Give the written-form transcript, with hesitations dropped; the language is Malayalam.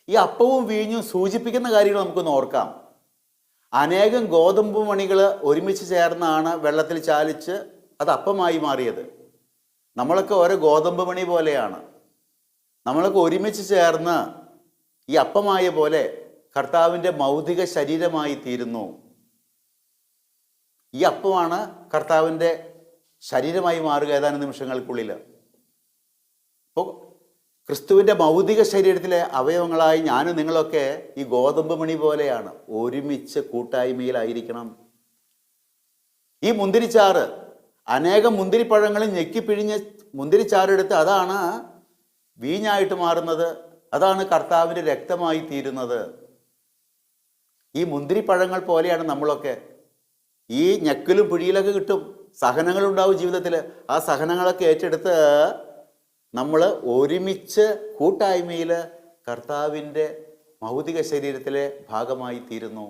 ഈ അപ്പവും വീഞ്ഞും സൂചിപ്പിക്കുന്ന കാര്യങ്ങൾ നമുക്കൊന്ന് ഓർക്കാം. അനേകം ഗോതമ്പ് മണികൾ ഒരുമിച്ച് ചേർന്നാണ് വെള്ളത്തിൽ ചാലിച്ച് അത് അപ്പമായി മാറിയത്. നമ്മളൊക്കെ ഓരോ ഗോതമ്പ് മണി പോലെയാണ്. നമ്മളൊക്കെ ഒരുമിച്ച് ചേർന്ന് ഈ അപ്പമായ പോലെ കർത്താവിൻ്റെ ഭൗതിക ശരീരമായി തീരുന്നു. ഈ അപ്പമാണ് കർത്താവിൻ്റെ ശരീരമായി മാറുക ഏതാനും നിമിഷങ്ങൾക്കുള്ളിൽ. അപ്പോൾ ക്രിസ്തുവിൻ്റെ ഭൗതിക ശരീരത്തിലെ അവയവങ്ങളായി ഞാനും നിങ്ങളൊക്കെ ഈ ഗോതമ്പ് മണി പോലെയാണ്. ഒരുമിച്ച് കൂട്ടായ്മയിലായിരിക്കണം. ഈ മുന്തിരിച്ചാറ്, അനേകം മുന്തിരിപ്പഴങ്ങളും ഞെക്കിപ്പിഴിഞ്ഞ് മുന്തിരിച്ചാറെടുത്ത് അതാണ് വീഞ്ഞായിട്ട് മാറുന്നത്. അതാണ് കർത്താവിൻ്റെ രക്തമായി തീരുന്നത്. ഈ മുന്തിരിപ്പഴങ്ങൾ പോലെയാണ് നമ്മളൊക്കെ. ഈ ഞെക്കലും പിഴിയിലൊക്കെ കിട്ടും, സഹനങ്ങളുണ്ടാവും ജീവിതത്തിൽ. ആ സഹനങ്ങളൊക്കെ ഏറ്റെടുത്ത് നമ്മൾ ഒരുമിച്ച് കൂട്ടായ്മയിൽ കർത്താവിൻ്റെ ഭൗതിക ശരീരത്തിലെ ഭാഗമായി തീരുന്നു.